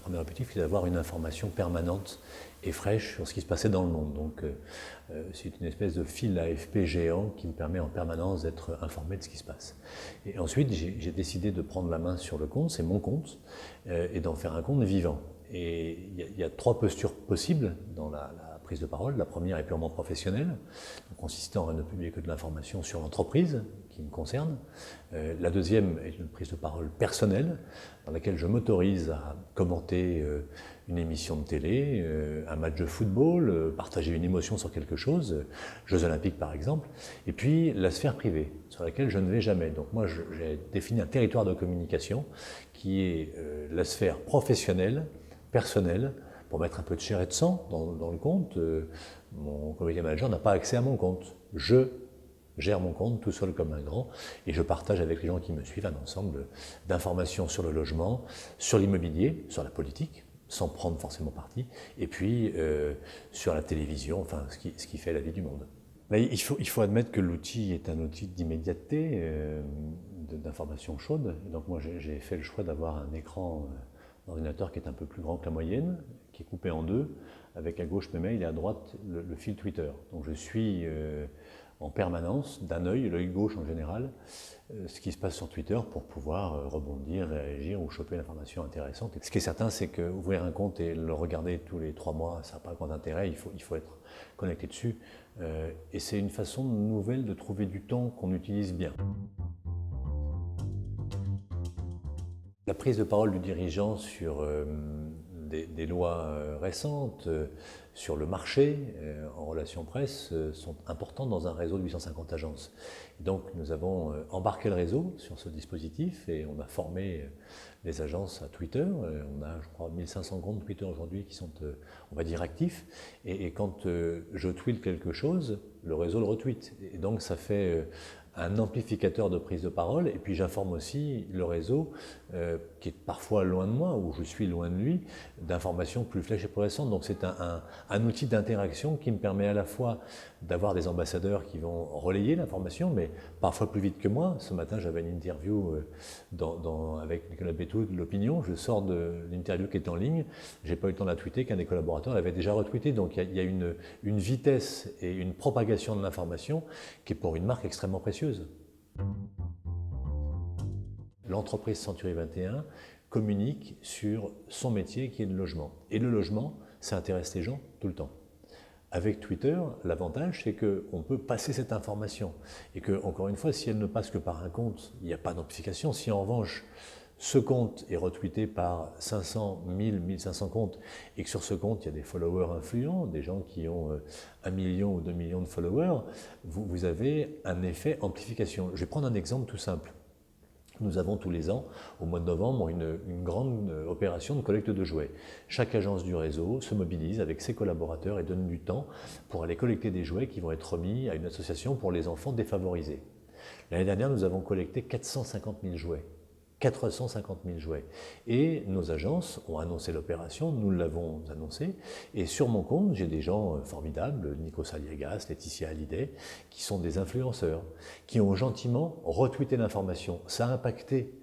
premier objectif est d'avoir une information permanente et fraîche sur ce qui se passait dans le monde. Donc c'est une espèce de fil AFP géant qui me permet en permanence d'être informé de ce qui se passe. Et ensuite, j'ai décidé de prendre la main sur le compte, c'est mon compte, et d'en faire un compte vivant. Et il y a 3 postures possibles dans la prise de parole. La première est purement professionnelle, consistant à ne publier que de l'information sur l'entreprise qui me concerne. La deuxième est une prise de parole personnelle, dans laquelle je m'autorise à commenter une émission de télé, un match de football, partager une émotion sur quelque chose, Jeux Olympiques par exemple. Et puis la sphère privée, sur laquelle je ne vais jamais. Donc moi, j'ai défini un territoire de communication qui est la sphère professionnelle, personnelle, pour mettre un peu de chair et de sang dans le compte. Mon community manager n'a pas accès à mon compte. Je gère mon compte tout seul comme un grand et je partage avec les gens qui me suivent un ensemble d'informations sur le logement, sur l'immobilier, sur la politique, sans prendre forcément parti, et puis sur la télévision, enfin ce qui fait la vie du monde. Mais il faut admettre que l'outil est un outil d'immédiateté, d'information chaude. Et donc moi j'ai fait le choix d'avoir un écran d'ordinateur qui est un peu plus grand que la moyenne, qui est coupé en 2, avec à gauche mes mails et à droite le fil Twitter. Donc je suis en permanence, d'un œil, l'œil gauche en général, ce qui se passe sur Twitter pour pouvoir rebondir, réagir ou choper l'information intéressante. Et ce qui est certain, c'est qu'ouvrir un compte et le regarder tous les 3 mois, ça n'a pas grand intérêt, il faut être connecté dessus. Et c'est une façon nouvelle de trouver du temps qu'on utilise bien. La prise de parole du dirigeant sur des lois récentes, sur le marché, en relations presse, sont importantes dans un réseau de 850 agences. Et donc nous avons embarqué le réseau sur ce dispositif et on a formé les agences à Twitter. On a, je crois, 1500 comptes Twitter aujourd'hui qui sont, on va dire, actifs. Et quand je tweete quelque chose, le réseau le retweet. Et donc ça fait un amplificateur de prise de parole, et puis j'informe aussi le réseau, qui est parfois loin de moi, ou je suis loin de lui, d'informations plus fraîches et progressantes. Donc c'est un outil d'interaction qui me permet à la fois d'avoir des ambassadeurs qui vont relayer l'information, mais parfois plus vite que moi. Ce matin, j'avais une interview avec Nicolas Bétou de l'Opinion. Je sors de l'interview qui est en ligne, j'ai pas eu le temps de la tweeter, qu'un des collaborateurs l'avait déjà retweeté. Donc il y a une vitesse et une propagation de l'information qui est pour une marque extrêmement précieuse. L'entreprise Century 21 communique sur son métier qui est le logement. Et le logement, ça intéresse les gens tout le temps. Avec Twitter, l'avantage, c'est qu'on peut passer cette information. Et que, encore une fois, si elle ne passe que par un compte, il n'y a pas d'amplification. Si en revanche, ce compte est retweeté par 500, 1000, 1500 comptes, et que sur ce compte, il y a des followers influents, des gens qui ont 1 million ou 2 millions de followers, vous avez un effet amplification. Je vais prendre un exemple tout simple. Nous avons tous les ans, au mois de novembre, une grande opération de collecte de jouets. Chaque agence du réseau se mobilise avec ses collaborateurs et donne du temps pour aller collecter des jouets qui vont être remis à une association pour les enfants défavorisés. L'année dernière, nous avons collecté 450 000 jouets. 450 000 jouets. Et nos agences ont annoncé l'opération, nous l'avons annoncé, et sur mon compte, j'ai des gens formidables, Nico Saliegas, Laetitia Hallyday, qui sont des influenceurs, qui ont gentiment retweeté l'information. Ça a impacté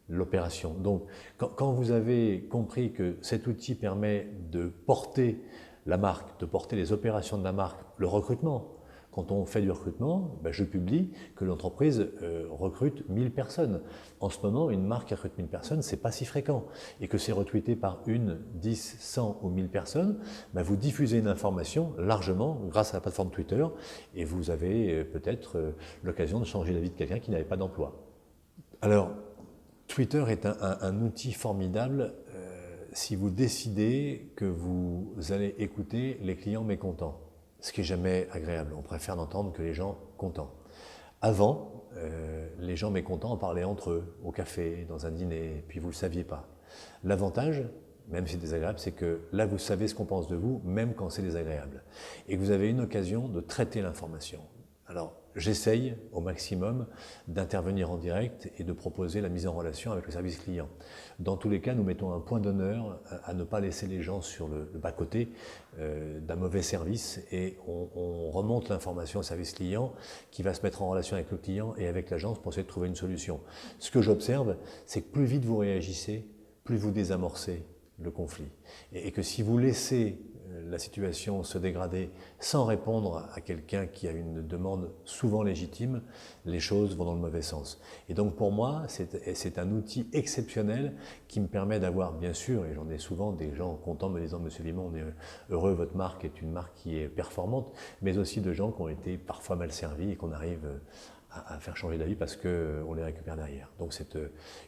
l'opération. Donc, quand vous avez compris que cet outil permet de porter la marque, de porter les opérations de la marque, le recrutement, quand on fait du recrutement, je publie que l'entreprise recrute 1000 personnes. En ce moment, une marque qui recrute 1000 personnes, c'est pas si fréquent. Et que c'est retweeté par 1, 10, 100 ou 1000 personnes, vous diffusez une information largement grâce à la plateforme Twitter et vous avez peut-être l'occasion de changer la vie de quelqu'un qui n'avait pas d'emploi. Alors, Twitter est un outil formidable si vous décidez que vous allez écouter les clients mécontents. Ce qui n'est jamais agréable, on préfère n'entendre que les gens contents. Avant, les gens mécontents en parlaient entre eux, au café, dans un dîner, puis vous ne le saviez pas. L'avantage, même si c'est désagréable, c'est que là vous savez ce qu'on pense de vous, même quand c'est désagréable. Et que vous avez une occasion de traiter l'information. Alors, j'essaye au maximum d'intervenir en direct et de proposer la mise en relation avec le service client. Dans tous les cas, nous mettons un point d'honneur à ne pas laisser les gens sur le bas-côté d'un mauvais service et on remonte l'information au service client qui va se mettre en relation avec le client et avec l'agence pour essayer de trouver une solution. Ce que j'observe, c'est que plus vite vous réagissez, plus vous désamorcez le conflit. Et que si vous laissez la situation se dégrader sans répondre à quelqu'un qui a une demande souvent légitime, les choses vont dans le mauvais sens. Et donc pour moi, c'est un outil exceptionnel qui me permet d'avoir, bien sûr, et j'en ai souvent des gens contents me disant « Monsieur Vimont, on est heureux, votre marque est une marque qui est performante », mais aussi de gens qui ont été parfois mal servis et qu'on arrive à faire changer d'avis parce qu'on les récupère derrière. Donc c'est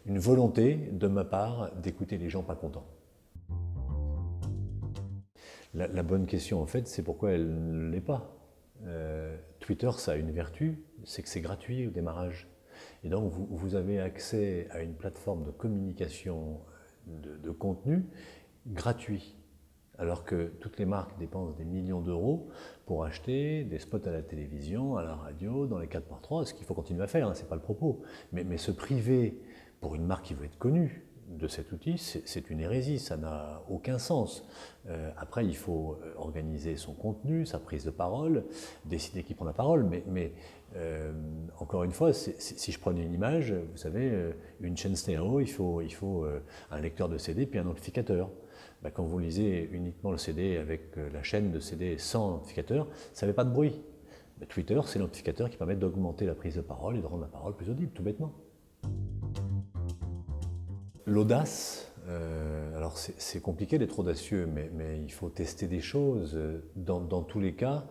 une volonté de ma part d'écouter les gens pas contents. La bonne question, en fait, c'est pourquoi elle ne l'est pas. Twitter, ça a une vertu, c'est que c'est gratuit au démarrage. Et donc, vous avez accès à une plateforme de communication de contenu gratuit. Alors que toutes les marques dépensent des millions d'euros pour acheter des spots à la télévision, à la radio, dans les 4x3, ce qu'il faut continuer à faire, hein, ce n'est pas le propos. Mais se priver, pour une marque qui veut être connue, de cet outil, c'est une hérésie, ça n'a aucun sens. Après, il faut organiser son contenu, sa prise de parole, décider qui prend la parole, mais encore une fois, si je prenais une image, vous savez, une chaîne stéréo, il faut un lecteur de CD puis un amplificateur. Ben, quand vous lisez uniquement le CD avec la chaîne de CD sans amplificateur, ça ne fait pas de bruit. Ben, Twitter, c'est l'amplificateur qui permet d'augmenter la prise de parole et de rendre la parole plus audible, tout bêtement. L'audace, alors c'est compliqué d'être audacieux, mais il faut tester des choses. Dans tous les cas,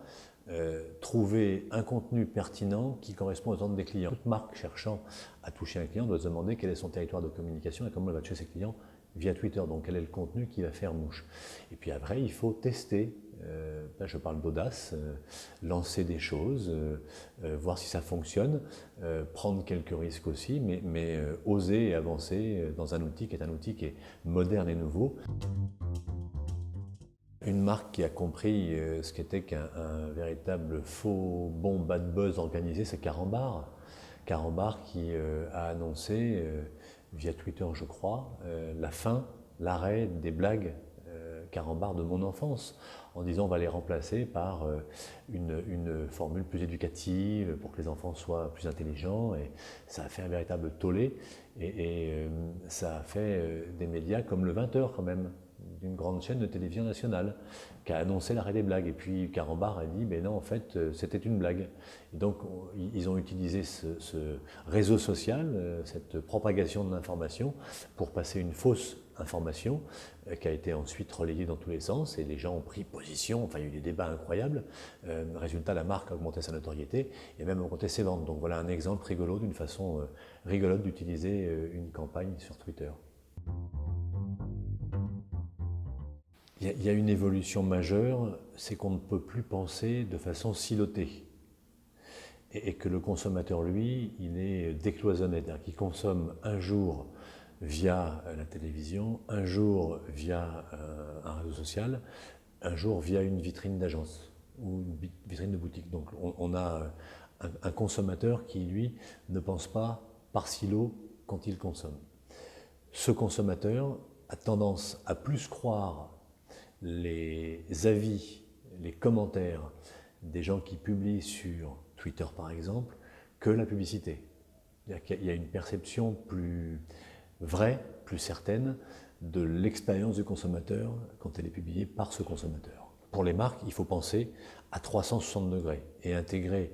trouver un contenu pertinent qui correspond aux attentes des clients. Toute marque cherchant à toucher un client doit se demander quel est son territoire de communication et comment elle va toucher ses clients via Twitter. Donc quel est le contenu qui va faire mouche. Et puis après, il faut tester. Là, je parle d'audace, lancer des choses, voir si ça fonctionne, prendre quelques risques aussi, mais oser et avancer dans un outil qui est moderne et nouveau. Une marque qui a compris ce qu'était qu'un véritable faux bon bad buzz organisé, c'est Carambar. Carambar qui a annoncé, via Twitter je crois, l'arrêt des blagues Carambar de mon enfance, en disant on va les remplacer par une formule plus éducative pour que les enfants soient plus intelligents, et ça a fait un véritable tollé, et ça a fait des médias comme le 20h quand même, d'une grande chaîne de télévision nationale, qui a annoncé l'arrêt des blagues. Et puis Carambar a dit, ben non, en fait, c'était une blague. Et donc, ils ont utilisé ce réseau social, cette propagation de l'information, pour passer une fausse information qui a été ensuite relayée dans tous les sens, et les gens ont pris position, enfin il y a eu des débats incroyables. Résultat, la marque a augmenté sa notoriété et même augmenté ses ventes. Donc voilà un exemple rigolo, d'une façon rigolote d'utiliser une campagne sur Twitter. Il y a une évolution majeure, c'est qu'on ne peut plus penser de façon silotée. Et que le consommateur, lui, il est décloisonné, c'est-à-dire qu'il consomme un jour via la télévision, un jour via un réseau social, un jour via une vitrine d'agence ou une vitrine de boutique. Donc on a un consommateur qui, lui, ne pense pas par silo quand il consomme. Ce consommateur a tendance à plus croire les avis, les commentaires des gens qui publient sur Twitter par exemple, que la publicité. Il y a une perception plus vraie, plus certaine de l'expérience du consommateur quand elle est publiée par ce consommateur. Pour les marques, il faut penser à 360 degrés et intégrer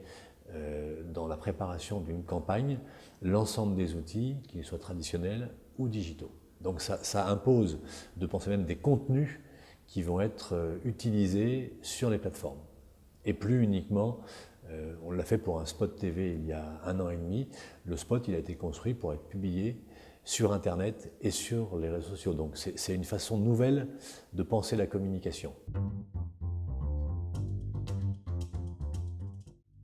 dans la préparation d'une campagne l'ensemble des outils, qu'ils soient traditionnels ou digitaux. Donc ça impose de penser même des contenus qui vont être utilisés sur les plateformes. Et plus uniquement, on l'a fait pour un spot TV il y a 1 an et demi, le spot il a été construit pour être publié sur Internet et sur les réseaux sociaux. Donc c'est une façon nouvelle de penser la communication.